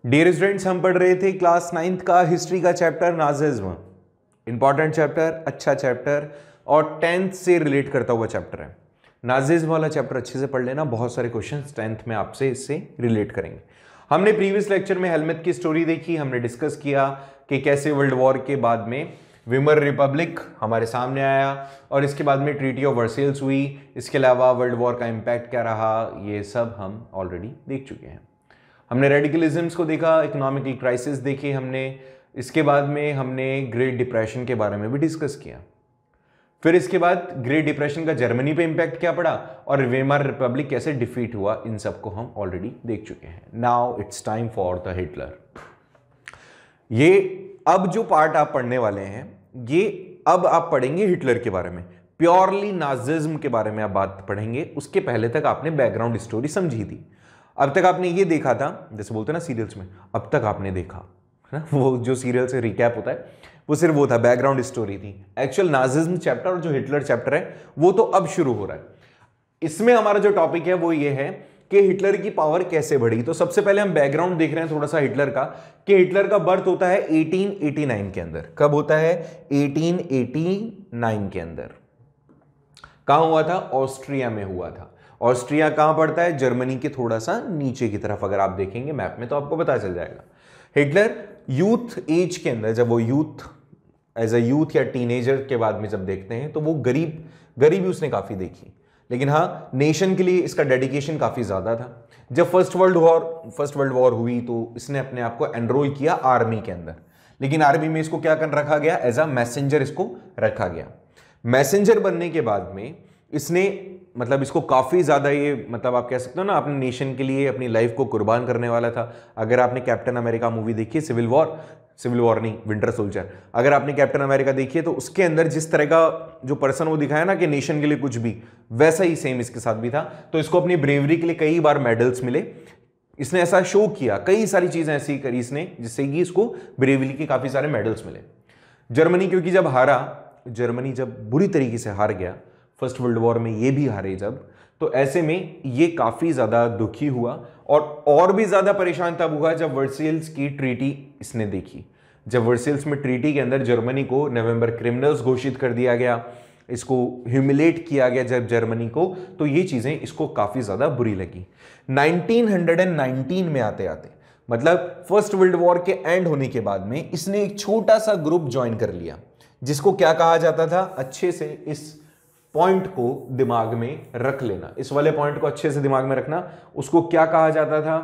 Dear students, हम पढ़ रहे थे क्लास 9th का हिस्ट्री का चैप्टर नाजिज्म। इंपॉर्टेंट चैप्टर, अच्छा चैप्टर और 10th से रिलेट करता हुआ चैप्टर है। नाजिज्म वाला चैप्टर अच्छे से पढ़ लेना, बहुत सारे क्वेश्चंस 10th में आपसे इससे रिलेट करेंगे। हमने प्रीवियस लेक्चर में हेलमत की स्टोरी देखी, हमने डिस्कस किया कि कैसे वर्ल्ड वॉर के बाद में विमर रिपब्लिक हमारे सामने आया और इसके बाद में ट्रीटी ऑफ वर्सेल्स हुई। इसके अलावा वर्ल्ड वॉर का इम्पैक्ट क्या रहा, ये सब हम ऑलरेडी देख चुके हैं। हमने रेडिकलिज्म्स को देखा, इकोनॉमिकल क्राइसिस देखी हमने, इसके बाद में हमने ग्रेट डिप्रेशन के बारे में भी डिस्कस किया। फिर इसके बाद ग्रेट डिप्रेशन का जर्मनी पे इंपैक्ट क्या पड़ा और वेमर रिपब्लिक कैसे डिफीट हुआ, इन सबको हम ऑलरेडी देख चुके हैं। Now it's time for the Hitler. ये अब जो पार्ट आप पढ़ने वाले हैं, ये अब आप पढ़ेंगे हिटलर के बारे में, प्योरली नाजिज्म के बारे में आप बात पढ़ेंगे। उसके पहले तक आपने बैकग्राउंड स्टोरी समझी थी। अब तक आपने ये देखा था, जैसे बोलते हैं ना सीरियल्स में, अब तक आपने देखा है ना, वो जो सीरियल से रिकैप होता है वो सिर्फ वो था, बैकग्राउंड स्टोरी थी। एक्चुअल नाजिज्म चैप्टर और जो हिटलर चैप्टर है वो तो अब शुरू हो रहा है। इसमें हमारा जो टॉपिक है वो ये है कि हिटलर की पावर कैसे बढ़ी। तो सबसे पहले हम बैकग्राउंड देख रहे हैं थोड़ा सा हिटलर का, कि हिटलर का बर्थ होता है 1889 के अंदर। कब होता है? 1889 के अंदर। कहां हुआ था? ऑस्ट्रिया में हुआ था। ऑस्ट्रिया कहां पड़ता है? जर्मनी के थोड़ा सा नीचे की तरफ। अगर आप देखेंगे मैप में तो आपको पता चल जाएगा। हिटलर यूथ एज के अंदर, जब वो एज अ यूथ या टीनेजर के बाद में जब देखते हैं तो वो गरीबी उसने काफी देखी, लेकिन हाँ नेशन के लिए इसका डेडिकेशन काफी ज्यादा था। जब फर्स्ट वर्ल्ड वॉर हुई तो इसने अपने आप को एनरोल किया आर्मी के अंदर, लेकिन आर्मी में इसको क्या कर रखा गया? एज अ मैसेंजर इसको रखा गया। मैसेंजर बनने के बाद में इसने इसको काफी ज्यादा आप कह सकते हो ना, अपने नेशन के लिए अपनी लाइफ को कुर्बान करने वाला था। अगर आपने कैप्टन अमेरिका मूवी देखी, सिविल वॉर नहीं, विंटर सोल्जर, अगर आपने कैप्टन अमेरिका देखी है तो उसके अंदर जिस तरह का जो पर्सन वो दिखाया ना कि नेशन के लिए कुछ भी, वैसा ही सेम इसके साथ भी था। तो इसको अपनी ब्रेवरी के लिए कई बार मेडल्स मिले। इसने ऐसा शो किया, कई सारी चीजें ऐसी करी इसने जिससे कि इसको ब्रेवरी के काफी सारे मेडल्स मिले। जर्मनी क्योंकि जब हारा, जर्मनी जब बुरी तरीके से हार गया फर्स्ट वर्ल्ड वॉर में, ये भी हारे जब, तो ऐसे में ये काफी ज्यादा दुखी हुआ और भी ज्यादा परेशान तब हुआ जब वर्सेल्स की ट्रीटी इसने देखी। जब वर्सेल्स में ट्रीटी के अंदर जर्मनी को नवंबर क्रिमिनल्स घोषित कर दिया गया, इसको ह्यूमिलेट किया गया जब जर्मनी को, तो ये चीजें इसको काफी ज्यादा बुरी लगी। 1919 में आते आते, मतलब फर्स्ट वर्ल्ड वॉर के एंड होने के बाद में, इसने एक छोटा सा ग्रुप ज्वाइन कर लिया जिसको क्या कहा जाता था, अच्छे से इस पॉइंट को दिमाग में रख लेना, इस वाले पॉइंट को अच्छे से दिमाग में रखना। उसको क्या कहा जाता था?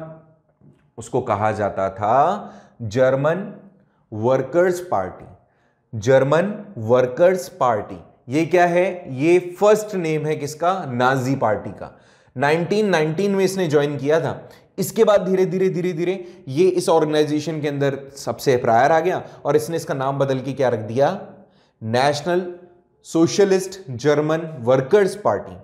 उसको कहा जाता था German workers party. German workers party, ये क्या है? ये फर्स्ट नेम है किसका? नाजी पार्टी का। 1919 में इसने ज्वाइन किया था। इसके बाद धीरे धीरे ये इस ऑर्गेनाइजेशन के अंदर सबसे प्रायर आ गया और इसने इसका नाम बदल के क्या रख दिया? National socialist German workers party.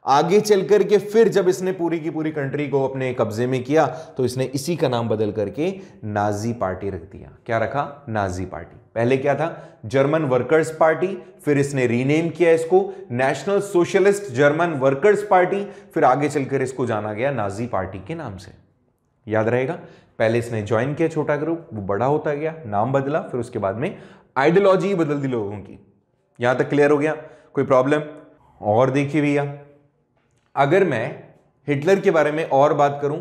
आगे चलकर के फिर जब इसने पूरी की पूरी कंट्री को अपने कब्जे में किया तो इसने इसी का नाम बदल करके नाजी पार्टी रख दिया। क्या रखा? Nazi party. पहले क्या था? जर्मन वर्कर्स पार्टी, फिर इसने रीनेम किया इसको national socialist German workers party, फिर आगे चलकर इसको जाना गया नाजी पार्टी के नाम से। याद रहेगा, पहले इसने ज्वाइन किया छोटा ग्रुप, वो बड़ा होता गया, नाम बदला, फिर उसके बाद में आइडियोलॉजी बदल दी लोगों की। यहां तक क्लियर हो गया? कोई प्रॉब्लम? और देखिए भैया, अगर मैं हिटलर के बारे में और बात करूं,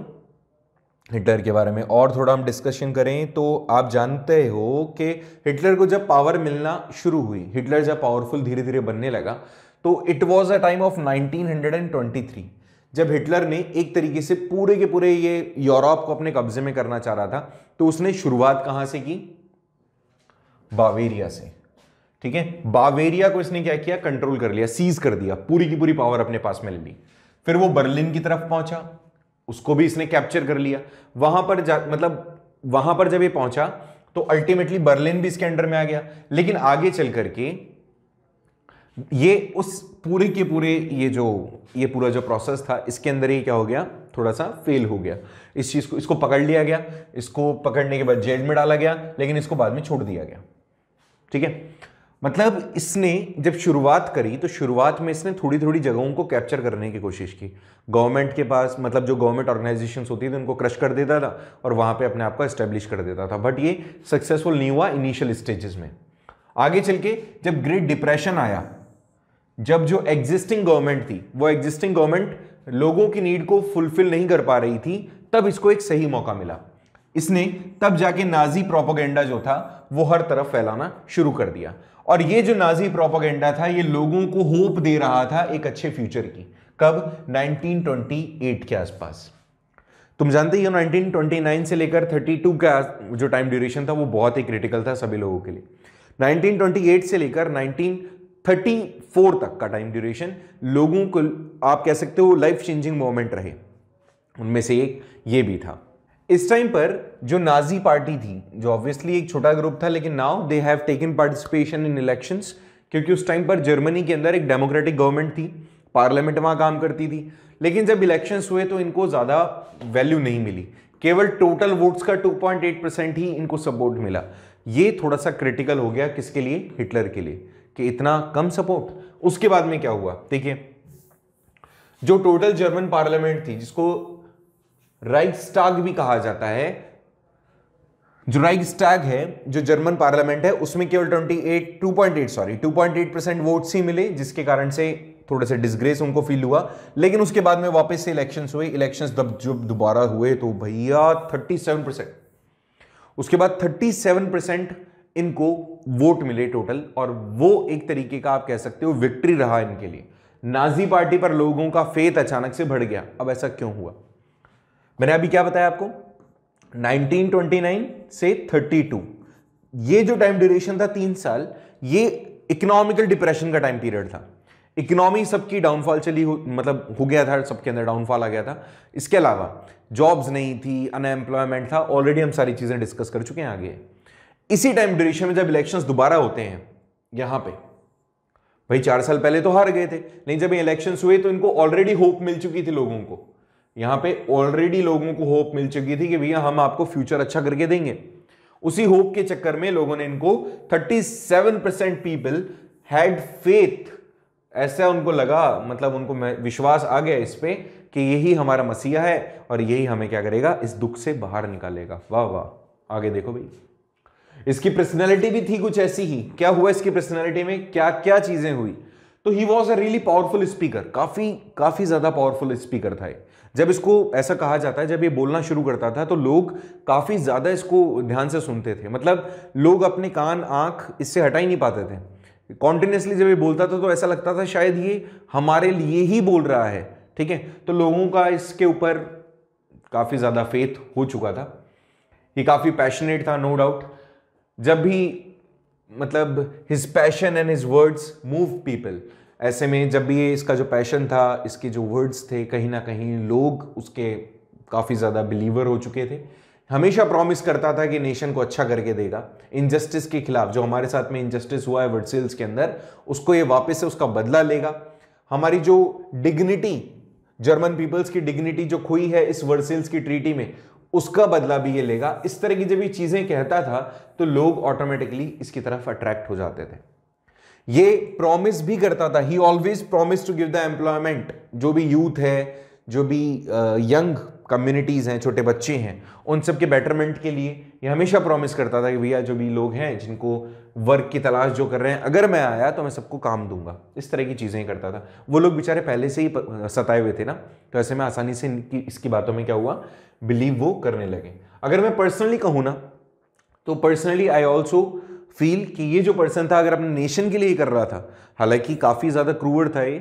हिटलर के बारे में और थोड़ा हम डिस्कशन करें, तो आप जानते हो कि हिटलर को जब पावर मिलना शुरू हुई, हिटलर जब पावरफुल धीरे धीरे बनने लगा, तो it was a time of 1923, जब हिटलर ने एक तरीके से पूरे के पूरे ये यूरोप को अपने कब्जे में करना चाह रहा था। तो उसने शुरुआत कहां से की? बावेरिया से। ठीक है, बावेरिया को इसने क्या किया? कंट्रोल कर लिया, सीज कर दिया, पूरी की पूरी पावर अपने पास में ले ली। फिर वो बर्लिन की तरफ पहुंचा, उसको भी इसने कैप्चर कर लिया। वहां पर जब ये पहुंचा तो अल्टीमेटली बर्लिन भी इसके अंडर में आ गया। लेकिन आगे चल करके ये उस पूरे के पूरे ये पूरा जो प्रोसेस था, इसके अंदर ये क्या हो गया? थोड़ा सा फेल हो गया। इस चीज को, इसको पकड़ लिया गया, इसको पकड़ने के बाद जेल में डाला गया, लेकिन इसको बाद में छोड़ दिया गया। ठीक है, मतलब इसने जब शुरुआत करी तो शुरुआत में इसने थोड़ी थोड़ी जगहों को कैप्चर करने की कोशिश की। गवर्नमेंट के पास मतलब जो गवर्नमेंट ऑर्गेनाइजेशंस होती थी उनको क्रश कर देता था और वहां पे अपने आप को एस्टेब्लिश कर देता था, बट ये सक्सेसफुल नहीं हुआ इनिशियल स्टेजेस में। आगे चल के जब ग्रेट डिप्रेशन आया, जब जो एग्जिस्टिंग गवर्नमेंट थी वो एग्जिस्टिंग गवर्नमेंट लोगों की नीड को फुलफिल नहीं कर पा रही थी, तब इसको एक सही मौका मिला। इसने तब जाके नाजी प्रोपेगेंडा जो था वो हर तरफ फैलाना शुरू कर दिया, और ये जो नाजी प्रोपेगेंडा था ये लोगों को होप दे रहा था एक अच्छे फ्यूचर की। कब? 1928 के आसपास। तुम जानते ही हो 1929 से लेकर 32 का जो टाइम ड्यूरेशन था वो बहुत ही क्रिटिकल था सभी लोगों के लिए। 1928 से लेकर 1934 तक का टाइम ड्यूरेशन लोगों को आप कह सकते हो लाइफ चेंजिंग मोमेंट रहे, उनमें से एक ये भी था। इस टाइम पर जो नाजी पार्टी थी, जो ऑब्वियसली एक छोटा ग्रुप था, लेकिन now they have taken participation in elections, क्योंकि उस टाइम पर जर्मनी के अंदर एक डेमोक्रेटिक गवर्नमेंट थी, पार्लियामेंट वहां काम करती थी, लेकिन जब इलेक्शंस हुए तो इनको ज्यादा वैल्यू नहीं मिली, केवल टोटल वोट्स का 2.8% ही इनको सपोर्ट मिला। ये थोड़ा सा क्रिटिकल हो गया किसके लिए? हिटलर के लिए, कि इतना कम सपोर्ट। उसके बाद में क्या हुआ देखिए, जो टोटल जर्मन पार्लियामेंट थी, जिसको राइक्सटाग भी कहा जाता है, जो राइक्सटाग है जो जर्मन पार्लियामेंट है, उसमें केवल 2.8% वोट्स ही मिले, जिसके कारण से थोड़ा सा डिसग्रेस उनको फील हुआ। लेकिन उसके बाद में वापस से इलेक्शंस हुए, इलेक्शंस जब दोबारा हुए तो भैया 37%, उसके बाद 37% इनको वोट मिले टोटल, और वो एक तरीके का आप कह सकते हो विक्ट्री रहा इनके लिए। नाजी पार्टी पर लोगों का फेथ अचानक से बढ़ गया। अब ऐसा क्यों हुआ? मैंने अभी क्या बताया आपको, 1929 से 32, ये जो टाइम ड्यूरेशन था 3 साल, ये इकोनॉमिकल डिप्रेशन का टाइम पीरियड था। इकोनॉमी सबकी डाउनफॉल चली मतलब हो गया था, सबके अंदर डाउनफॉल आ गया था। इसके अलावा जॉब्स नहीं थी, अनएम्प्लॉयमेंट था, ऑलरेडी हम सारी चीजें डिस्कस कर चुके हैं आगे। इसी टाइम ड्यूरेशन में जब इलेक्शंस दोबारा होते हैं, यहां पे भाई 4 साल पहले तो हार गए थे, लेकिन जब इलेक्शंस हुए तो इनको ऑलरेडी होप मिल चुकी थी लोगों को। यहां पे ऑलरेडी लोगों को होप मिल चुकी थी कि भैया हम आपको फ्यूचर अच्छा करके देंगे। उसी होप के चक्कर में लोगों ने इनको 37% पीपल हैड फेथ, ऐसा उनको लगा, मतलब उनको विश्वास आ गया इस पे कि यही हमारा मसीहा है और यही हमें क्या करेगा, इस दुख से बाहर निकालेगा। वाह वाह। आगे देखो भाई, इसकी पर्सनैलिटी भी थी कुछ ऐसी ही। क्या हुआ इसकी पर्सनैलिटी में, क्या क्या चीजें हुई? तो he was a really powerful speaker, काफी ज्यादा पावरफुल स्पीकर था। जब इसको ऐसा कहा जाता है, जब ये बोलना शुरू करता था तो लोग काफी ज्यादा इसको ध्यान से सुनते थे, मतलब लोग अपने कान आंख इससे हटा ही नहीं पाते थे। कॉन्टिन्यूसली जब ये बोलता था तो ऐसा लगता था शायद ये हमारे लिए ही बोल रहा है, ठीक है। तो लोगों का इसके ऊपर काफी ज्यादा फेथ हो चुका था। ये काफी पैशनेट था, नो डाउट। जब भी मतलब his passion and his words move people, ऐसे में जब भी ये इसका जो पैशन था, इसके जो वर्ड्स थे, कहीं ना कहीं लोग उसके काफी ज्यादा बिलीवर हो चुके थे। हमेशा प्रॉमिस करता था कि नेशन को अच्छा करके देगा, इनजस्टिस के खिलाफ, जो हमारे साथ में इनजस्टिस हुआ है वर्सेल्स के अंदर, उसको ये वापस से उसका बदला लेगा। हमारी जो डिग्निटी, जर्मन पीपल्स की डिग्निटी जो खोई है इस वर्सेल्स की ट्रीटी में, उसका बदला भी ये लेगा। इस तरह की जब ये चीजें कहता था तो लोग ऑटोमेटिकली इसकी तरफ अट्रैक्ट हो जाते थे। ये प्रॉमिस भी करता था, ही always promise to give the employment, जो भी यूथ है, जो भी यंग कम्युनिटीज हैं, छोटे बच्चे हैं, उन सब के बेटरमेंट के लिए ये हमेशा प्रॉमिस करता था कि भैया जो भी लोग हैं जिनको वर्क की तलाश जो कर रहे हैं, अगर मैं आया तो मैं सबको काम दूंगा। इस तरह की चीजें करता था। वो लोग बेचारे पहले से ही सताए हुए थे ना, तो ऐसे में आसानी से इसकी बातों में क्या हुआ, बिलीव वो करने लगे। अगर मैं पर्सनली कहूं ना, तो पर्सनली आई ऑल्सो फील कि ये जो पर्सन था, अगर अपने नेशन के लिए कर रहा था, हालांकि काफी ज्यादा क्रूर था ये,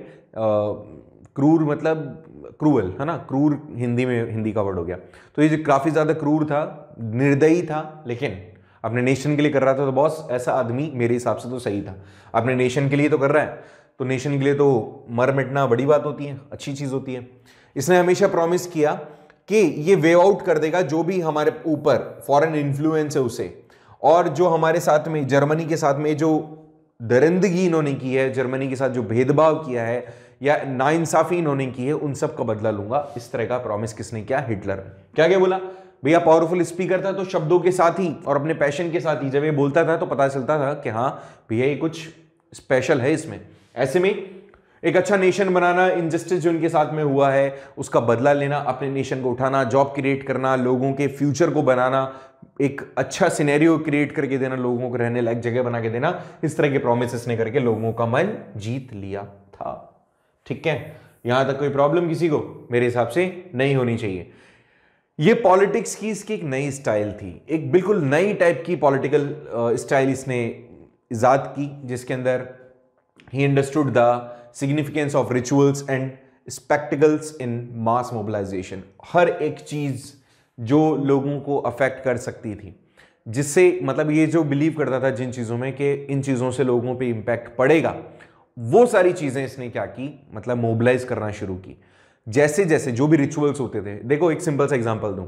क्रूर मतलब क्रूअल है ना, क्रूर हिंदी में, हिंदी का वर्ड हो गया, तो ये जो काफी ज्यादा क्रूर था, निर्दयी था, लेकिन अपने नेशन के लिए कर रहा था। तो बॉस, ऐसा आदमी मेरे हिसाब से तो सही था। अपने नेशन के लिए तो कर रहा है, तो नेशन के लिए तो मर मिटना बड़ी बात होती है, अच्छी चीज होती है। इसने हमेशा प्रॉमिस किया कि ये वे आउट कर देगा जो भी हमारे ऊपर फॉरेन इन्फ्लुएंस है उसे, और जो हमारे साथ में, जर्मनी के साथ में जो दरिंदगी इन्होंने की है, जर्मनी के साथ जो भेदभाव किया है या नाइंसाफी इन्होंने की है, उन सब का बदला लूंगा। इस तरह का प्रॉमिस किसने किया? हिटलर। क्या क्या बोला? भैया पावरफुल स्पीकर था तो शब्दों के साथ ही और अपने पैशन के साथ ही जब ये बोलता था तो पता चलता था कि हाँ भैया ये कुछ स्पेशल है इसमें। ऐसे में एक अच्छा नेशन बनाना, इनजस्टिस जो इनके साथ में हुआ है उसका बदला लेना, अपने नेशन को उठाना, जॉब क्रिएट करना, लोगों के फ्यूचर को बनाना, एक अच्छा सिनेरियो क्रिएट करके देना, लोगों को रहने लायक जगह बना के देना, इस तरह के प्रोमिसेस ने करके लोगों का मन जीत लिया था। ठीक है, यहां तक कोई प्रॉब्लम किसी को? मेरे हिसाब से नहीं होनी चाहिए। ये पॉलिटिक्स की इसकी एक नई स्टाइल थी, एक बिल्कुल नई टाइप की पॉलिटिकल स्टाइल इसने इजाद की, जिसके अंदर ही understood the significance of rituals and spectacles in mass mobilisation. हर एक चीज जो लोगों को अफेक्ट कर सकती थी, जिससे मतलब ये जो बिलीव करता था जिन चीजों में कि इन चीजों से लोगों पे इंपैक्ट पड़ेगा, वो सारी चीजें इसने क्या की, मतलब मोबिलाइज करना शुरू की। जैसे जैसे जो भी रिचुअल्स होते थे, देखो एक सिंपल सा एग्जांपल दूं,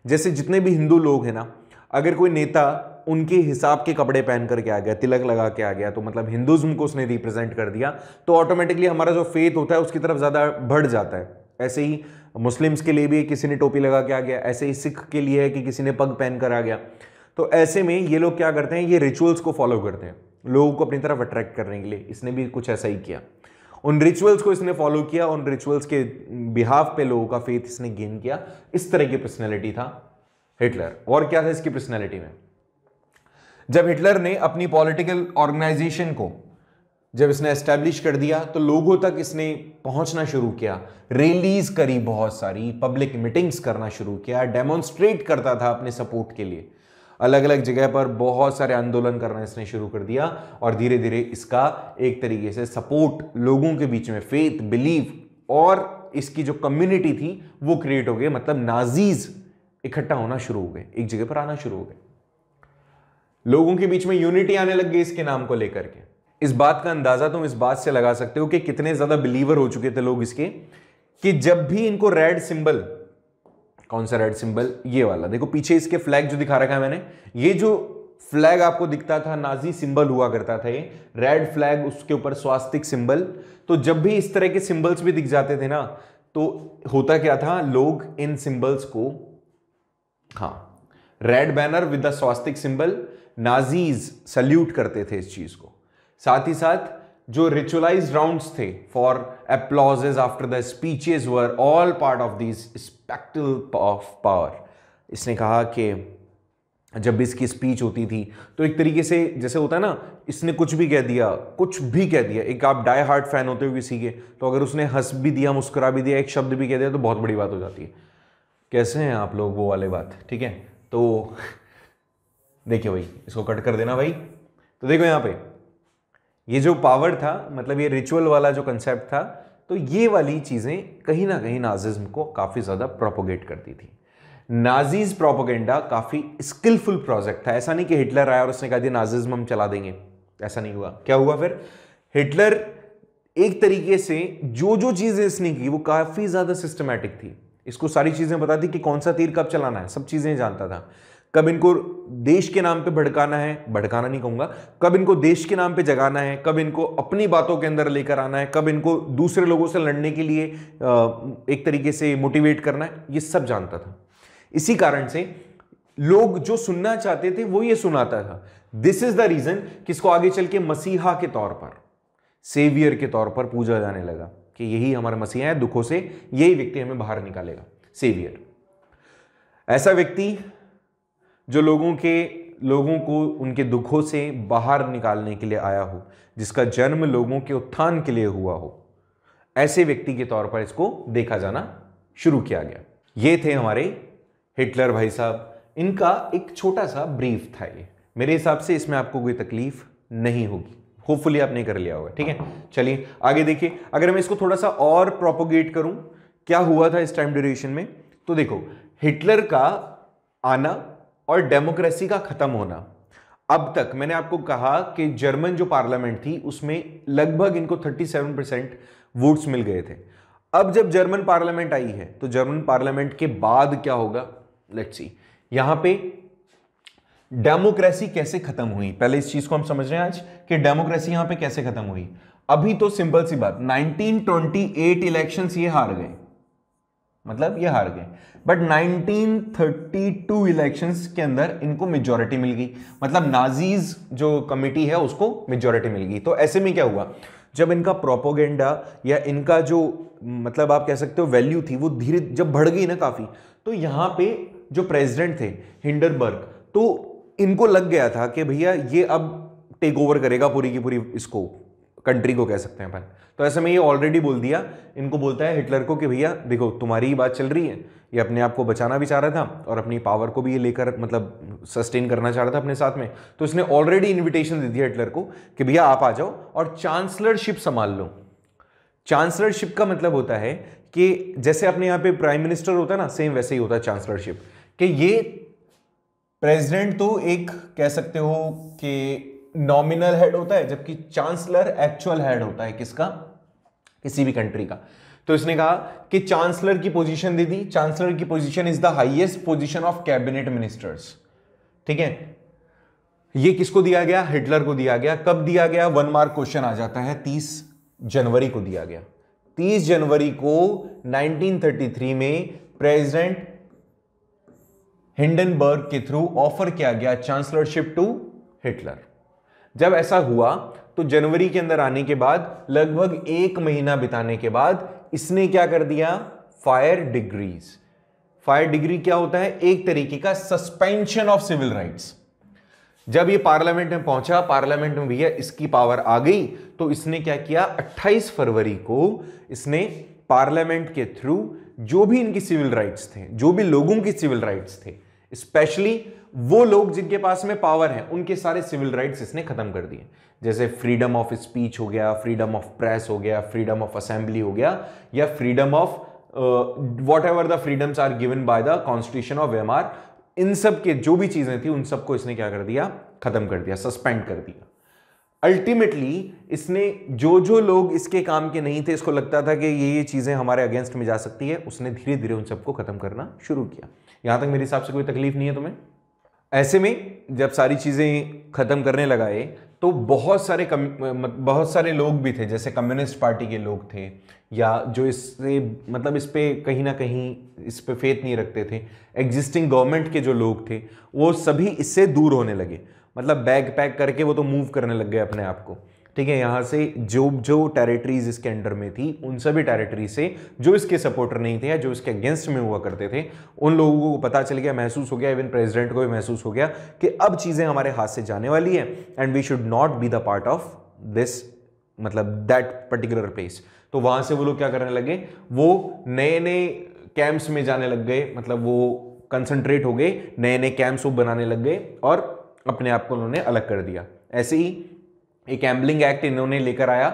जैसे जितने भी हिंदू लोग हैं ना, अगर कोई नेता उनके हिसाब के कपड़े पहन करके आ गया, तिलक लगा के आ गया, तो मतलब हिंदुज्म को उसने रिप्रेजेंट कर दिया, तो ऑटोमेटिकली हमारा जो फेथ होता है उसकी तरफ ज्यादा बढ़ जाता है। ऐसे ही मुस्लिम्स के लिए भी किसी ने टोपी लगा के आ गया, ऐसे ही सिख के लिए है कि किसी ने पग पहन कर आ गया। तो ऐसे में ये लोग क्या करते हैं, ये रिचुअल्स को फॉलो करते हैं लोगों को अपनी तरफ अट्रैक्ट करने के लिए। इसने भी कुछ ऐसा ही किया, उन रिचुअल्स को इसने फॉलो किया, उन रिचुअल्स के बिहाफ पे लोगों का फेथ इसने गेन किया। इस तरह की पर्सनैलिटी था हिटलर। और क्या था इसकी पर्सनैलिटी में? जब हिटलर ने अपनी पॉलिटिकल ऑर्गेनाइजेशन को जब इसने एस्टैब्लिश कर दिया, तो लोगों तक इसने पहुंचना शुरू किया, रैलीज करी, बहुत सारी पब्लिक मीटिंग्स करना शुरू किया, डेमोन्स्ट्रेट करता था अपने सपोर्ट के लिए, अलग अलग जगह पर बहुत सारे आंदोलन करना इसने शुरू कर दिया। और धीरे धीरे इसका एक तरीके से सपोर्ट लोगों के बीच में, फेथ, बिलीव और इसकी जो कम्युनिटी थी वो क्रिएट हो गई। मतलब नाजीज इकट्ठा होना शुरू हो गए, एक जगह पर आना शुरू हो गए, लोगों के बीच में यूनिटी आने लग गई इसके नाम को लेकर के। इस बात का अंदाजा तुम इस बात से लगा सकते हो कि कितने ज्यादा बिलीवर हो चुके थे लोग इसके, कि जब भी इनको रेड सिंबल, कौन सा रेड सिंबल, ये वाला देखो पीछे इसके फ्लैग जो दिखा रखा है मैंने, ये जो फ्लैग आपको दिखता था नाजी सिंबल हुआ करता था, ये रेड फ्लैग, उसके ऊपर स्वास्तिक सिंबल। तो जब भी इस तरह के सिंबल्स भी दिख जाते थे ना, तो होता क्या था, लोग इन सिंबल्स को, हाँ, red banner with the swastika symbol, Nazis salute करते थे इस चीज को। साथ ही साथ जो रिचुअलाइज्ड राउंड्स थे for applauses after the speeches were all part of this spectacle of power. इसने कहा कि जब भी इसकी स्पीच होती थी तो एक तरीके से जैसे होता है ना, इसने कुछ भी कह दिया, कुछ भी कह दिया, एक आप डाई हार्ट फैन होते हो किसी के, तो अगर उसने हंस भी दिया, मुस्कुरा भी दिया, एक शब्द भी कह दिया, तो बहुत बड़ी बात हो जाती है। कैसे हैं आप लोग, वो वाले बात, ठीक है। तो देखिए भाई, इसको कट कर देना भाई। तो देखो यहाँ पे ये जो पावर था, मतलब ये रिचुअल वाला जो कंसेप्ट था, तो ये वाली चीजें कहीं ना कहीं नाजिज्म को काफी ज्यादा प्रोपोगेट करती थी। नाजीज प्रोपोगेंडा काफी स्किलफुल प्रोजेक्ट था। ऐसा नहीं कि हिटलर आया और उसने कहा दिया नाजिज्म हम चला देंगे, ऐसा नहीं हुआ। क्या हुआ फिर? हिटलर एक तरीके से जो जो चीजें इसने की वो काफी ज्यादा सिस्टमैटिक थी। इसको सारी चीजें पता थी कि कौन सा तीर कब चलाना है, सब चीजें जानता था। कब इनको देश के नाम पे भड़काना है, भड़काना नहीं कहूंगा, कब इनको देश के नाम पे जगाना है, कब इनको अपनी बातों के अंदर लेकर आना है, कब इनको दूसरे लोगों से लड़ने के लिए एक तरीके से मोटिवेट करना है, ये सब जानता था। इसी कारण से लोग जो सुनना चाहते थे वो ये सुनाता था। दिस इज द रीजन कि इसको आगे चल के मसीहा के तौर पर, सेवियर के तौर पर पूजा जाने लगा कि यही हमारा मसीहा है, दुखों से यही व्यक्ति हमें बाहर निकालेगा, सेवियर। ऐसा व्यक्ति जो लोगों को उनके दुखों से बाहर निकालने के लिए आया हो, जिसका जन्म लोगों के उत्थान के लिए हुआ हो, ऐसे व्यक्ति के तौर पर इसको देखा जाना शुरू किया गया। ये थे हमारे हिटलर भाई साहब। इनका एक छोटा सा ब्रीफ था ये। मेरे हिसाब से इसमें आपको कोई तकलीफ नहीं होगी, होपफुली आपने कर लिया होगा, ठीक है। चलिए आगे देखिए। अगर मैं इसको थोड़ा सा और प्रोपोगेट करूं, क्या हुआ था इस टाइम ड्यूरेशन में, तो देखो हिटलर का आना और डेमोक्रेसी का खत्म होना। अब तक मैंने आपको कहा कि जर्मन जो पार्लियामेंट थी उसमें लगभग इनको 37% वोट्स मिल गए थे। अब जब जर्मन पार्लियामेंट आई है, तो जर्मन पार्लियामेंट के बाद क्या होगा, लेट्स सी। यहां पे डेमोक्रेसी कैसे खत्म हुई, पहले इस चीज को हम समझ रहे हैं आज कि डेमोक्रेसी यहां पे कैसे खत्म हुई। अभी तो सिंपल सी बात, 1928 इलेक्शंस ये हार गए, मतलब ये हार गए। बट 1932 इलेक्शंस के अंदर इनको मेजॉरिटी मिल गई, मतलब नाजीज जो कमिटी है उसको मेजॉरिटी मिल गई। तो ऐसे में क्या हुआ, जब इनका प्रोपोगेंडा या इनका जो मतलब आप कह सकते हो वैल्यू थी वो धीरे जब बढ़ गई ना काफी, तो यहां पे जो प्रेसिडेंट थे हिंडनबर्ग, तो इनको लग गया था कि भैया ये अब टेक ओवर करेगा पूरी की पूरी इसको कंट्री को कह सकते हैं अपन। तो ऐसे में ये ऑलरेडी बोल दिया, इनको बोलता है हिटलर को कि भैया देखो तुम्हारी ही बात चल रही है, ये अपने आप को बचाना भी चाह रहा था और अपनी पावर को भी ये लेकर मतलब सस्टेन करना चाह रहा था अपने साथ में। तो इसने ऑलरेडी इन्विटेशन दे दिया हिटलर को कि भैया आप आ जाओ और चांसलरशिप संभाल लो। चांसलरशिप का मतलब होता है कि जैसे अपने यहाँ पे प्राइम मिनिस्टर होता है ना, सेम वैसे ही होता है चांसलरशिप, कि ये प्रेसिडेंट तो एक कह सकते हो कि नॉमिनल हेड होता है, जबकि चांसलर एक्चुअल हेड होता है किसका, किसी भी कंट्री का। तो इसने कहा कि चांसलर की पोजीशन दे दी। चांसलर की position is the highest position of cabinet ministers, ठीक है। ये किसको दिया गया, हिटलर को दिया गया। कब दिया गया, 1 मार्क क्वेश्चन आ जाता है, 30 जनवरी को दिया गया। 30 जनवरी को 1933 में प्रेसिडेंट हिंडनबर्ग के थ्रू ऑफर किया गया चांसलरशिप टू हिटलर। जब ऐसा हुआ तो जनवरी के अंदर आने के बाद लगभग 1 महीना बिताने के बाद इसने क्या कर दिया, फायर डिग्रीज। फायर डिग्री क्या होता है, एक तरीके का सस्पेंशन ऑफ सिविल राइट्स। जब ये पार्लियामेंट में पहुंचा, पार्लियामेंट में भैया इसकी पावर आ गई, तो इसने क्या किया, 28 फरवरी को इसने पार्लियामेंट के थ्रू जो भी इनकी सिविल राइट्स थे, जो भी लोगों की सिविल राइट्स थे, स्पेशली वो लोग जिनके पास में पावर है, उनके सारे सिविल राइट्स इसने खत्म कर दिए। जैसे फ्रीडम ऑफ स्पीच हो गया, फ्रीडम ऑफ प्रेस हो गया, फ्रीडम ऑफ असेंबली हो गया, या freedom of whatever the freedoms are given by the constitution of Weimar, इन सब के जो भी चीजें थी उन सबको इसने क्या कर दिया, खत्म कर दिया, सस्पेंड कर दिया। अल्टीमेटली इसने जो जो लोग इसके काम के नहीं थे, इसको लगता था कि ये चीजें हमारे अगेंस्ट में जा सकती है, उसने धीरे धीरे उन सबको खत्म करना शुरू किया। यहां तक मेरे हिसाब से कोई तकलीफ नहीं है तुम्हें। ऐसे में जब सारी चीजें खत्म करने लगाए तो बहुत सारे लोग भी थे, जैसे कम्युनिस्ट पार्टी के लोग थे, या जो इससे मतलब इस पे कहीं ना कहीं इस पे फेथ नहीं रखते थे, एग्जिस्टिंग गवर्नमेंट के जो लोग थे, वो सभी इससे दूर होने लगे। मतलब बैग पैक करके वो तो मूव करने लग गए अपने आप को, ठीक है। यहाँ से जो जो टेरिटरीज इसके अंडर में थी, उन सभी टेरिटरी से जो इसके सपोर्टर नहीं थे या जो इसके अगेंस्ट में हुआ करते थे, उन लोगों को पता चल गया, महसूस हो गया, इवन प्रेसिडेंट को भी महसूस हो गया कि अब चीजें हमारे हाथ से जाने वाली है, and we should not be the part of this, मतलब दैट पर्टिकुलर प्लेस। तो वहां से वो लोग क्या करने लगे, वो नए नए कैंप्स में जाने लग गए, मतलब वो कंसंट्रेट हो गए, नए नए कैंप्स वो बनाने लग गए और अपने आप को उन्होंने अलग कर दिया। ऐसे ही एक एम्बलिंग एक्ट इन्होंने लेकर आया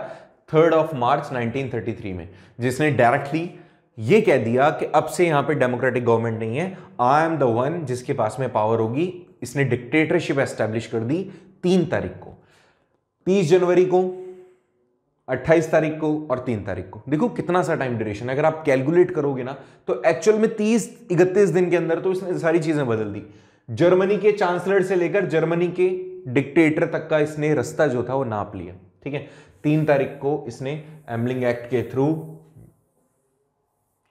3 मार्च 1933 में, जिसने डायरेक्टली ये कह दिया कि अब से यहां पे डेमोक्रेटिक गवर्नमेंट नहीं है, आई एम द वन जिसके पास में पावर होगी। इसने डिक्टेटरशिप एस्टैब्लिश कर दी 3 तारीख को, 30 जनवरी को, 28 तारीख को और 3 तारीख को। देखो कितना सा टाइम ड्यूरेशन, अगर आप कैलकुलेट करोगे ना तो एक्चुअल में 30-31 दिन के अंदर तो इसने सारी चीजें बदल दी। जर्मनी के चांसलर से लेकर जर्मनी के डिक्टेटर तक का इसने रास्ता जो था वो नाप लिया, ठीक है। 3 तारीख को इसने एम्बलिंग एक्ट के थ्रू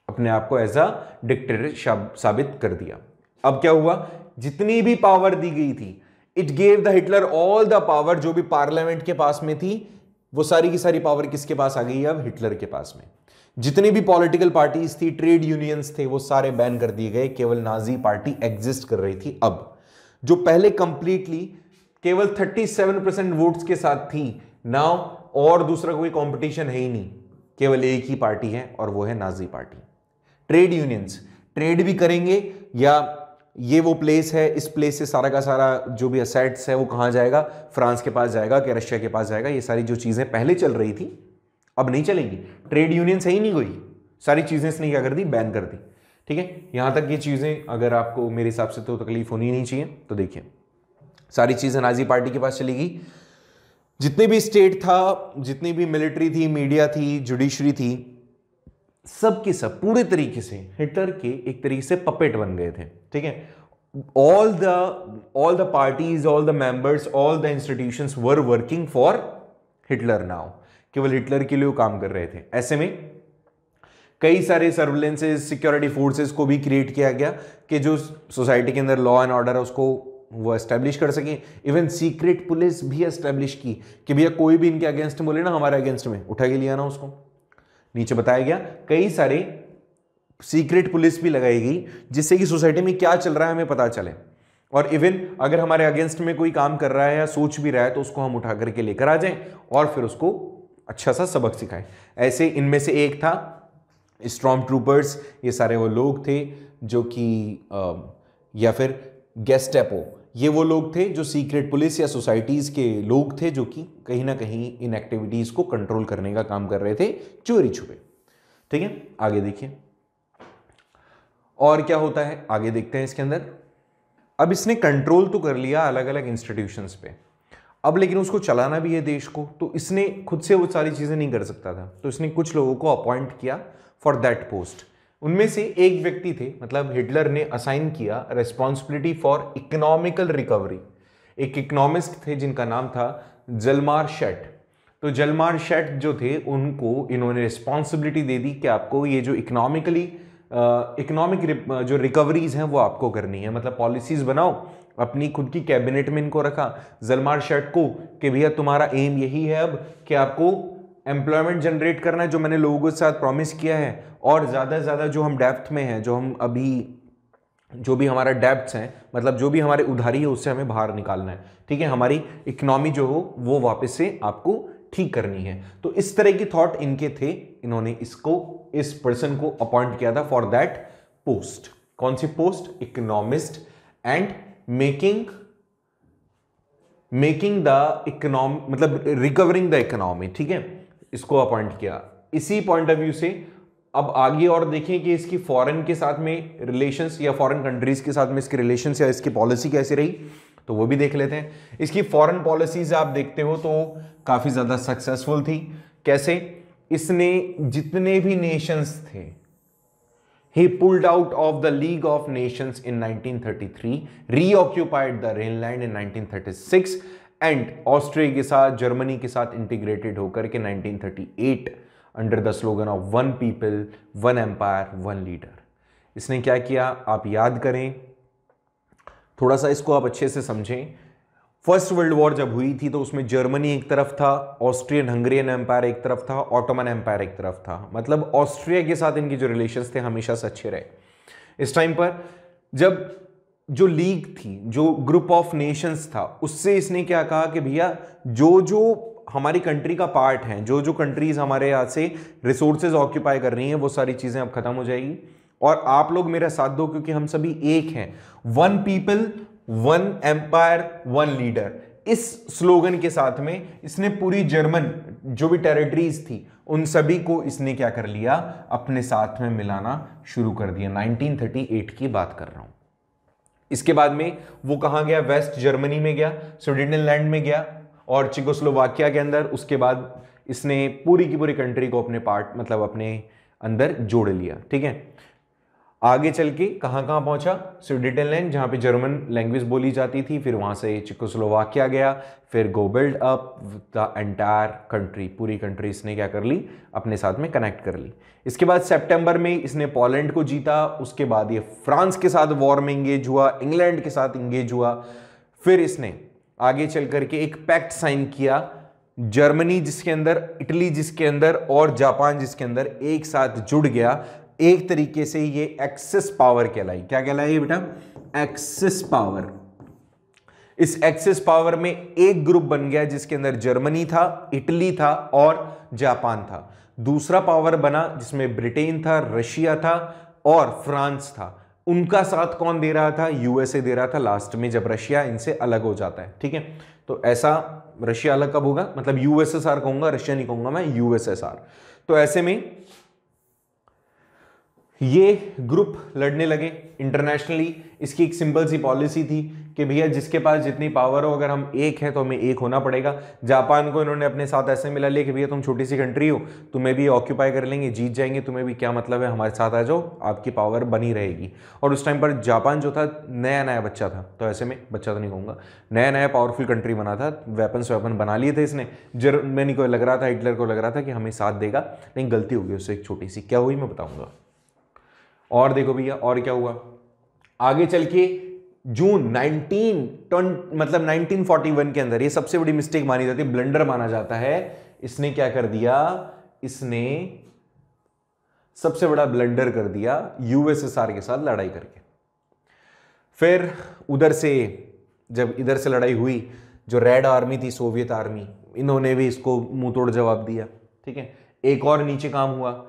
अपने आप को एज अ डिक्टेटर साबित कर दिया। अब क्या हुआ, जितनी भी पावर दी गई थी, it gave the Hitler all the power, जो भी पार्लियामेंट के पास में थी वो सारी की सारी पावर किसके पास आ गई, अब हिटलर के पास में। जितनी भी पॉलिटिकल पार्टीज थी, ट्रेड यूनियंस थे, वो सारे बैन कर दिए गए, केवल नाजी पार्टी एग्जिस्ट कर रही थी। अब जो पहले कंप्लीटली केवल 37% वोट्स के साथ थी, नाउ और दूसरा कोई कंपटीशन है ही नहीं, केवल एक ही पार्टी है और वो है Nazi party. Trade unions trade भी करेंगे, या ये वो प्लेस है, इस प्लेस से सारा का सारा जो भी असेट्स है वो कहां जाएगा, फ्रांस के पास जाएगा कि रशिया के पास जाएगा। ये सारी जो चीजें पहले चल रही थी अब नहीं चलेंगी। ट्रेड यूनियंस है ही नहीं कोई, सारी चीजें इसने क्या कर दी, बैन कर दी, ठीक है। यहां तक ये चीजें अगर आपको मेरे हिसाब से तो तकलीफ होनी नहीं चाहिए। तो देखिए सारी चीजें नाजी पार्टी के पास चली गई। जितने भी स्टेट था, जितनी भी मिलिट्री थी, मीडिया थी, जुडिशरी थी, सब के सब पूरे तरीके से हिटलर के एक तरीके से पपेट बन गए थे, ठीक है। All the parties, all the members, all the institutions were working for Hitler now, केवल हिटलर के लिए वो काम कर रहे थे। ऐसे में कई सारे सर्विलेंसेस, सिक्योरिटी फोर्सेस को भी क्रिएट किया गया कि जो सोसाइटी के अंदर लॉ एंड ऑर्डर है उसको वो एस्टेब्लिश कर सके। इवन सीक्रेट पुलिस भी एस्टेब्लिश की कि भैया कोई भी इनके अगेंस्ट बोले ना, हमारे अगेंस्ट में उठा के लिया ना उसको। नीचे बताया गया कई सारे सीक्रेट पुलिस भी लगाई गई जिससे कि सोसाइटी में क्या चल रहा है हमें पता चले, और इवन अगर हमारे अगेंस्ट में कोई काम कर रहा है या सोच भी रहा है तो उसको हम उठा करके लेकर आ जाएं और फिर उसको अच्छा सा सबक सिखाएं। ऐसे इनमें से एक था स्टॉर्म ट्रूपर्स। ये सारे वो लोग थे जो कि या फिर गेस्टेपो, ये वो लोग थे जो सीक्रेट पुलिस या सोसाइटीज के लोग थे जो कि कहीं ना कहीं इन एक्टिविटीज को कंट्रोल करने का काम कर रहे थे चोरी छुपे। ठीक है, आगे देखिए और क्या होता है, आगे देखते हैं इसके अंदर। अब इसने कंट्रोल तो कर लिया अलग अलग इंस्टीट्यूशंस पे, अब लेकिन उसको चलाना भी है देश को, तो इसने खुद से वो सारी चीजें नहीं कर सकता था, तो इसने कुछ लोगों को अपॉइंट किया फॉर दैट पोस्ट। उनमें से एक व्यक्ति थे, मतलब हिटलर ने असाइन किया रेस्पॉन्सिबिलिटी फॉर इकोनॉमिकल रिकवरी। एक इकोनॉमिस्ट थे जिनका नाम था जलमार शेट। तो जलमार शेट जो थे उनको इन्होंने रिस्पॉन्सिबिलिटी दे दी कि आपको ये जो इकोनॉमिक जो रिकवरीज हैं वो आपको करनी है, मतलब पॉलिसीज बनाओ। अपनी खुद की कैबिनेट में इनको रखा जलमार शेट को कि भैया तुम्हारा एम यही है अब कि आपको एम्प्लॉयमेंट जनरेट करना है जो मैंने लोगों के साथ प्रॉमिस किया है, और ज़्यादा से ज़्यादा जो हम डेप्थ में हैं, जो हम अभी जो भी हमारा डेप्थ्स हैं, मतलब जो भी हमारे उधारी है उससे हमें बाहर निकालना है। ठीक है, हमारी इकोनॉमी जो हो वो वापस से आपको ठीक करनी है। तो इस तरह की थॉट इनके थे, इन्होंने इस पर्सन को अपॉइंट किया था फॉर दैट पोस्ट। कौन सी post? Economist and making the economy, मतलब रिकवरिंग द इकोनॉमी। ठीक है, इसको अपॉइंट किया। इसी पॉइंट ऑफ व्यू से अब आगे और देखें कि इसकी फॉरेन के साथ में रिलेशंस या फॉरेन कंट्रीज के साथ में इसके रिलेशंस या इसकी पॉलिसी कैसी रही, तो वो भी देख लेते हैं। इसकी फॉरेन पॉलिसीज आप देखते हो तो काफी ज्यादा सक्सेसफुल थी। कैसे? इसने जितने भी नेशंस थे, he pulled out of the League of Nations in 1933, reoccupied the Rhineland in 1936 and Austria के साथ, जर्मनी के साथ इंटीग्रेटेड होकर के 1938 under the slogan of one people one empire one leader. इसने क्या किया आप याद करें, थोड़ा सा इसको आप अच्छे से समझें। फर्स्ट वर्ल्ड वॉर जब हुई थी तो उसमें जर्मनी एक तरफ था, ऑस्ट्रियन हंगरियन एम्पायर एक तरफ था, ऑटोमन एम्पायर एक तरफ था। मतलब ऑस्ट्रिया के साथ इनके जो रिलेशंस थे हमेशा से अच्छे रहे। इस टाइम पर जब जो लीग थी, जो ग्रुप ऑफ नेशंस था, उससे इसने क्या कहा कि भैया जो जो हमारी कंट्री का पार्ट है, जो जो कंट्रीज हमारे यहाँ से रिसोर्सेज ऑक्यूपाई कर रही हैं, वो सारी चीजें अब खत्म हो जाएगी और आप लोग मेरा साथ दो क्योंकि हम सभी एक हैं। One people one empire one leader, इस स्लोगन के साथ में इसने पूरी जर्मन जो भी टेरिटरीज थी उन सभी को इसने क्या कर लिया, अपने साथ में मिलाना शुरू कर दिया। 1938 की बात कर रहा हूं। इसके बाद में वो कहां गया? वेस्ट जर्मनी में गया, सुडेनलैंड में गया और चेकोस्लोवाकिया के अंदर। उसके बाद इसने पूरी की पूरी कंट्री को अपने पार्ट, मतलब अपने अंदर जोड़ लिया। ठीक है, आगे चल के कहां पहुंचा? सुडेनलैंड, जहां पे जर्मन लैंग्वेज बोली जाती थी, फिर वहां से चेकोस्लोवाकिया गया, फिर go build up the entire country, पूरी कंट्री इसने क्या कर ली, अपने साथ में कनेक्ट कर ली। इसके बाद सितंबर में इसने पोलैंड को जीता, उसके बाद ये फ्रांस के साथ वॉर में इंगेज हुआ, इंग्लैंड के साथ इंगेज हुआ, फिर इसने आगे चल करके एक पैक्ट साइन किया, जर्मनी जिसके अंदर, इटली जिसके अंदर और जापान जिसके अंदर एक साथ जुड़ गया। एक तरीके से ये एक्सिस पावर कहलाई। क्या कहलाई बेटा? Axis power. इस एक्सिस पावर में एक ग्रुप बन गया जिसके अंदर जर्मनी था, इटली था और जापान था। दूसरा पावर बना जिसमें ब्रिटेन था, रशिया था और फ्रांस था। उनका साथ कौन दे रहा था? यूएसए दे रहा था लास्ट में, जब रशिया इनसे अलग हो जाता है। ठीक है, तो ऐसा रशिया अलग कब होगा? मतलब यूएसएसआर कहूंगा, रशिया नहीं कहूंगा मैं, यूएसएसआर। तो ऐसे में ये ग्रुप लड़ने लगे इंटरनेशनली। इसकी एक सिंपल सी पॉलिसी थी कि भैया जिसके पास जितनी पावर हो, अगर हम एक हैं तो हमें एक होना पड़ेगा। जापान को इन्होंने अपने साथ ऐसे मिला लिया कि भैया तुम छोटी सी कंट्री हो, तुम्हें भी ऑक्यूपाई कर लेंगे, जीत जाएंगे, तुम्हें भी क्या मतलब है, हमारे साथ आ जाओ, आपकी पावर बनी रहेगी। और उस टाइम पर जापान जो था नया नया बच्चा था, तो ऐसे में बच्चा तो नहीं कहूँगा, नया नया पावरफुल कंट्री बना था, वेपन बना लिए थे इसने। जर्मनी को लग रहा था, हिटलर को लग रहा था कि हमें साथ देगा, लेकिन गलती हो गई उससे एक छोटी सी। क्या हुई मैं बताऊंगा। और देखो भैया और क्या हुआ आगे चल के। जून 1941 के अंदर, ये सबसे बड़ी मिस्टेक मानी जाती है, ब्लंडर माना जाता है, इसने क्या कर दिया, इसने सबसे बड़ा ब्लंडर कर दिया यूएसएसआर के साथ लड़ाई करके। फिर उधर से जब इधर से लड़ाई हुई, जो रेड आर्मी थी, सोवियत आर्मी, इन्होंने भी इसको मुंह तोड़ जवाब दिया। ठीक है, एक और नीचे काम हुआ,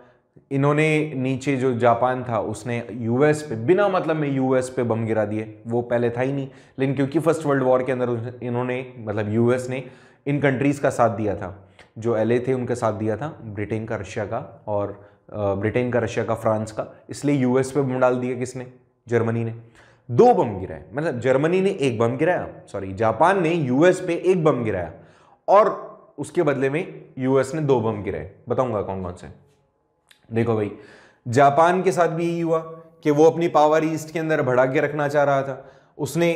इन्होंने नीचे जो जापान था उसने यूएस पे बिना मतलब में यूएस पे बम गिरा दिए। वो पहले था ही नहीं, लेकिन क्योंकि फर्स्ट वर्ल्ड वॉर के अंदर इन्होंने मतलब यूएस ने इन कंट्रीज का साथ दिया था, जो एलए थे उनका साथ दिया था, ब्रिटेन का, रशिया का, और ब्रिटेन का, रशिया का, फ्रांस का, इसलिए यूएस पे बम डाल दिया किसने, जर्मनी ने। 2 बम गिराए, मतलब जर्मनी ने 1 बम गिराया, सॉरी जापान ने यूएस पे 1 बम गिराया, और उसके बदले में यूएस ने 2 बम गिराए। बताऊंगा कौन कौन से। देखो भाई, जापान के साथ भी यही हुआ कि वो अपनी पावर ईस्ट के अंदर बढ़ा के रखना चाह रहा था। उसने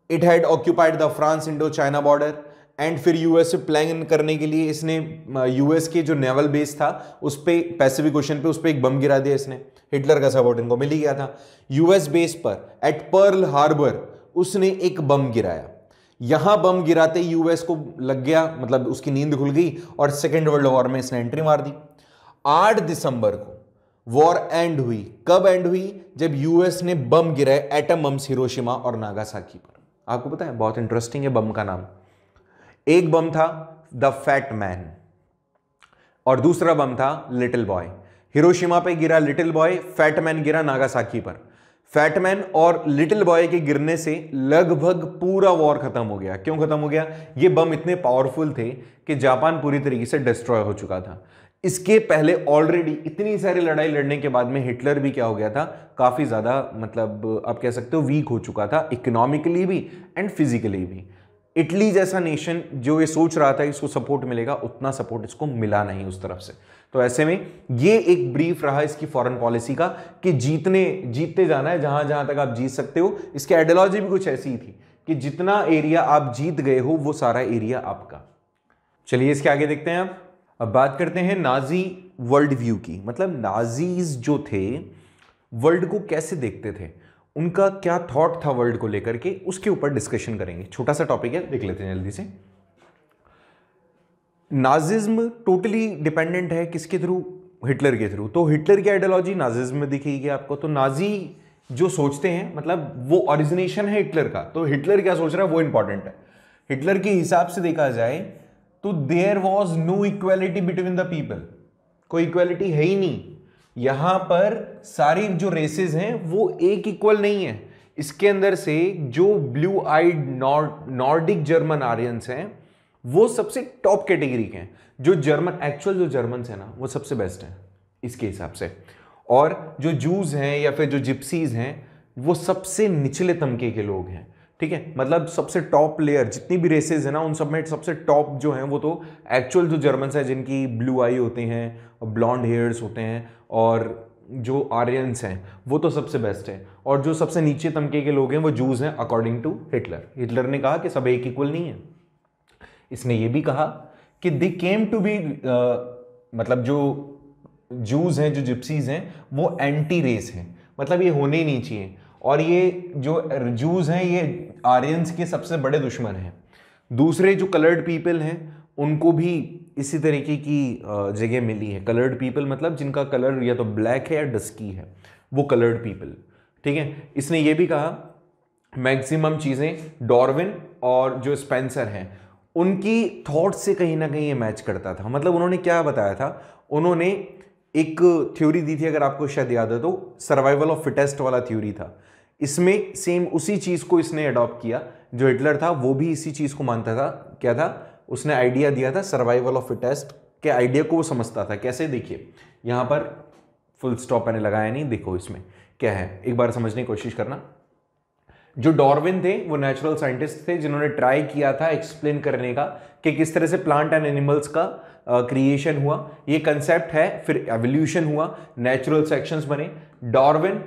it had occupied the France Indo China border, and फिर यूएस से प्लान करने के लिए इसने यूएस के जो नेवल बेस था उस पे, पैसिफिक ओशन पे, उस पे 1 बम गिरा दिया इसने। हिटलर का सपोर्ट इनको मिल ही गया था। यूएस बेस पर एट पर्ल हार्बर उसने 1 बम गिराया। यहां बम गिराते यूएस को लग गया, मतलब उसकी नींद खुल गई, और सेकेंड वर्ल्ड वॉर में इसने एंट्री मार दी। 8 दिसंबर को वॉर एंड हुई। कब एंड हुई, जब यूएस ने बम गिराए, एटम बम्स, हिरोशिमा और नागासाकी पर। आपको पता है, बहुत इंटरेस्टिंग है बम का नाम। एक बम था द फैट मैन, और दूसरा बम था लिटिल बॉय। हिरोशिमा पे गिरा लिटिल बॉय, फैट मैन गिरा नागासाकी पर। फैट मैन और लिटिल बॉय के गिरने से लगभग पूरा वॉर खत्म हो गया। क्यों खत्म हो गया, ये बम इतने पावरफुल थे कि जापान पूरी तरीके से डिस्ट्रॉय हो चुका था। इसके पहले ऑलरेडी इतनी सारी लड़ाई लड़ने के बाद में हिटलर भी क्या हो गया था, काफी ज्यादा, मतलब आप कह सकते हो वीक हो चुका था, इकोनॉमिकली भी एंड फिजिकली भी। इटली जैसा नेशन जो ये सोच रहा था इसको सपोर्ट मिलेगा, उतना सपोर्ट इसको मिला नहीं उस तरफ से। तो ऐसे में ये एक ब्रीफ रहा इसकी फॉरेन पॉलिसी का कि जीतते जाना है, जहां जहां तक आप जीत सकते हो। इसकी आइडियोलॉजी भी कुछ ऐसी ही थी कि जितना एरिया आप जीत गए हो वो सारा एरिया आपका। चलिए इसके आगे देखते हैं। अब बात करते हैं नाजी वर्ल्ड व्यू की, मतलब नाजीज जो थे वर्ल्ड को कैसे देखते थे, उनका क्या थॉट था वर्ल्ड को लेकर के, उसके ऊपर डिस्कशन करेंगे। छोटा सा टॉपिक है, देख लेते हैं जल्दी से। नाजिज्म टोटली डिपेंडेंट है किसके थ्रू, हिटलर के थ्रू। तो हिटलर की आइडियोलॉजी नाजिज्म में दिखेगी आपको। तो नाजी जो सोचते हैं, मतलब वो ओरिजिनेशन है हिटलर का, तो हिटलर क्या सोच रहा है वो इंपॉर्टेंट है। हिटलर के हिसाब से देखा जाए तो there was no equality between the people, कोई इक्वालिटी है ही नहीं। यहां पर सारी जो रेसेस हैं वो एक इक्वल नहीं है। इसके अंदर से जो blue eyed Nordic German Aryans हैं वो सबसे टॉप कैटेगरी के हैं। जो जर्मन एक्चुअल जो जर्मन्स हैं ना वो सबसे बेस्ट हैं इसके हिसाब से। और जो जूज हैं या फिर जो जिप्सीज हैं वो सबसे निचले तबके के लोग हैं। ठीक है, मतलब सबसे टॉप लेयर, जितनी भी रेसेस है ना उन सब में सबसे टॉप जो हैं वो तो एक्चुअल जो जर्मन्स हैं, जिनकी ब्लू आई होते हैं और ब्लॉन्ड हेयर्स होते हैं, और जो आर्यंस हैं वो तो सबसे बेस्ट है। और जो सबसे नीचे तबके के लोग हैं वो जूज हैं अकॉर्डिंग टू हिटलर। हिटलर ने कहा कि सब एक इक्वल नहीं है। इसने ये भी कहा कि दे केम टू बी, मतलब जो जूज हैं, जो जिप्सीज हैं वो एंटी रेस हैं, मतलब ये होने ही नहीं चाहिए। और ये जो जूज हैं ये आर्यंस के सबसे बड़े दुश्मन हैं। दूसरे जो कलर्ड पीपल हैं उनको भी इसी तरीके की जगह मिली है। कलर्ड पीपल मतलब जिनका कलर या तो ब्लैक है या डस्की है, वो कलर्ड पीपल। ठीक है, इसने ये भी कहा मैक्सिमम चीजें डार्विन और जो स्पेंसर हैं उनकी थॉट से कहीं ना कहीं ये मैच करता था। मतलब उन्होंने क्या बताया था, उन्होंने एक थ्योरी दी थी, अगर आपको शायद याद है तो, सर्वाइवल ऑफ फिटेस्ट वाला थ्योरी था। इसमें सेम उसी चीज को इसने अडॉप्ट किया। जो हिटलर था वो भी इसी चीज को मानता था। क्या था, उसने आइडिया दिया था सर्वाइवल ऑफ फिटेस्ट के आइडिया को वो समझता था। कैसे, देखिए यहां पर फुल स्टॉप मैंने लगाया नहीं, देखो इसमें क्या है, एक बार समझने की कोशिश करना। जो डार्विन थे वो नेचुरल साइंटिस्ट थे जिन्होंने ट्राई किया था एक्सप्लेन करने का कि किस तरह से प्लांट एंड एनिमल्स का क्रिएशन हुआ, ये कंसेप्ट है, फिर एवोल्यूशन हुआ, नेचुरल सेक्शंस बने। डार्विन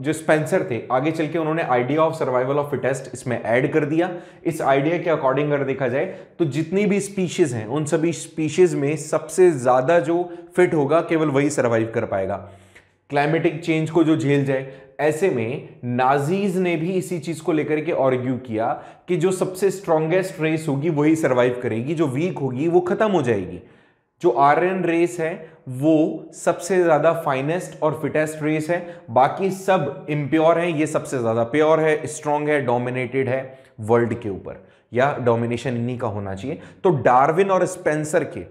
जो स्पेंसर थे आगे चल के उन्होंने idea of survival of fittest इसमें ऐड कर दिया। इस आइडिया के अकॉर्डिंग अगर देखा जाए तो जितनी भी स्पीशीज हैं उन सभी स्पीशीज में सबसे ज्यादा जो फिट होगा केवल वही सर्वाइव कर पाएगा, क्लाइमेटिक चेंज को जो झेल जाए। ऐसे में नाजीज ने भी इसी चीज को लेकर के आर्ग्यू किया कि जो सबसे स्ट्रॉन्गेस्ट रेस होगी वही सरवाइव करेगी, जो वीक होगी वो खत्म हो जाएगी। जो आर्यन रेस है वो सबसे ज्यादा फाइनेस्ट और फिटेस्ट रेस है, बाकी सब इम्प्योर है, ये सबसे ज्यादा प्योर है, स्ट्रॉन्ग है, डोमिनेटेड है वर्ल्ड के ऊपर, या डोमिनेशन इन्हीं का होना चाहिए। तो डार्विन और स्पेंसर के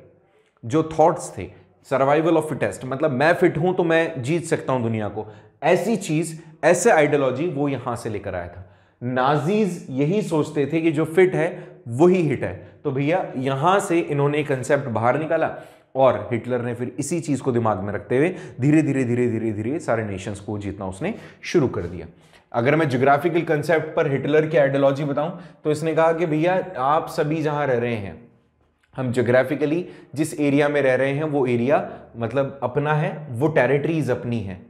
जो थॉट्स थे सर्वाइवल ऑफ फिटेस्ट, मतलब मैं फिट हूं तो मैं जीत सकता हूं दुनिया को, ऐसी चीज, ऐसे आइडियोलॉजी वो यहां से लेकर आया था। नाजीज यही सोचते थे कि जो फिट है वही हिट है, तो भैया यहां से इन्होंने कंसेप्ट बाहर निकाला और हिटलर ने फिर इसी चीज को दिमाग में रखते हुए धीरे धीरे धीरे धीरे धीरे सारे नेशंस को जीतना उसने शुरू कर दिया। अगर मैं ज्योग्राफिकल कंसेप्ट पर हिटलर की आइडियोलॉजी बताऊं तो इसने कहा कि भैया आप सभी जहां रह रहे हैं, हम ज्योग्राफिकली जिस एरिया में रह रहे हैं वो एरिया मतलब अपना है, वो टेरिटरीज अपनी है।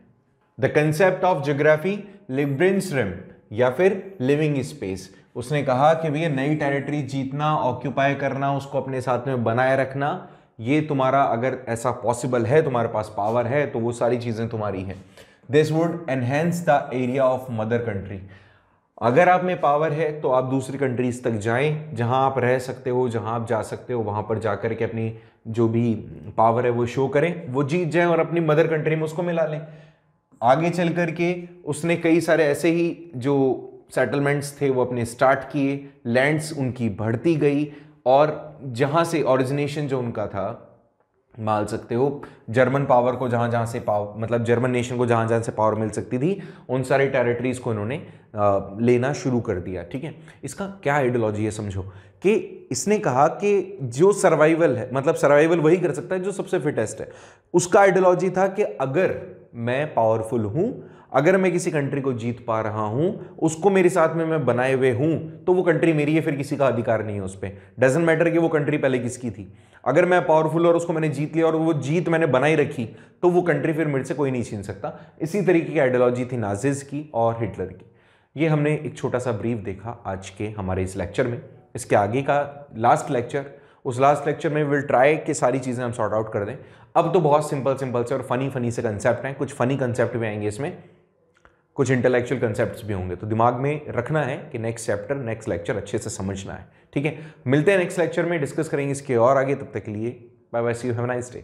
The concept of geography Lebensraum या फिर लिविंग स्पेस। उसने कहा कि भैया नई टेरिटरी जीतना, ऑक्यूपाई करना, उसको अपने साथ में बनाए रखना, ये तुम्हारा अगर ऐसा पॉसिबल है, तुम्हारे पास पावर है तो वो सारी चीजें तुम्हारी हैं। This would enhance the area of mother country. अगर आप में पावर है तो आप दूसरी कंट्रीज तक जाएं, जहां आप रह सकते हो, जहां आप जा सकते हो, वहां पर जाकर के अपनी जो भी पावर है वो शो करें, वो जीत जाएं और अपनी मदर कंट्री में उसको मिला लें। आगे चल करके उसने कई सारे ऐसे ही जो सेटलमेंट्स थे वो अपने स्टार्ट किए, लैंड्स उनकी बढ़ती गई, और जहां से ओरिजिनेशन जो उनका था, मान सकते हो जर्मन पावर को जहां जहां से पावर, मतलब जर्मन नेशन को जहां जहां से पावर मिल सकती थी, उन सारी टेरिटरीज को इन्होंने लेना शुरू कर दिया। ठीक है, इसका क्या आइडियोलॉजी है समझो, कि इसने कहा कि जो सर्वाइवल है, मतलब सर्वाइवल वही कर सकता है जो सबसे फिटेस्ट है। उसका आइडियोलॉजी था कि अगर मैं पावरफुल हूं, अगर मैं किसी कंट्री को जीत पा रहा हूं, उसको मेरे साथ में मैं बनाए हुए हूं, तो वो कंट्री मेरी है, फिर किसी का अधिकार नहीं है उस पर। डजंट मैटर कि वो कंट्री पहले किसकी थी, अगर मैं पावरफुल और उसको मैंने जीत लिया और वो जीत मैंने बनाई रखी, तो वो कंट्री फिर मेरे से कोई नहीं छीन सकता। इसी तरीके की आइडियोलॉजी थी नाजिज की और हिटलर की। ये हमने एक छोटा सा ब्रीफ देखा आज के हमारे इस लेक्चर में। इसके आगे का लास्ट लेक्चर, उस लास्ट लेक्चर में विल ट्राई कि सारी चीज़ें हम सॉर्ट आउट कर दें। अब तो बहुत सिंपल सिंपल से और फनी से कंसेप्ट हैं, कुछ फनी कंसेप्ट भी आएंगे इसमें, कुछ इंटेलेक्चुअल कंसेप्ट्स भी होंगे, तो दिमाग में रखना है कि नेक्स्ट चैप्टर, नेक्स्ट लेक्चर अच्छे से समझना है। ठीक है, मिलते हैं नेक्स्ट लेक्चर में, डिस्कस करेंगे इसके और आगे। तब तक के लिए bye bye, see you, have a nice day.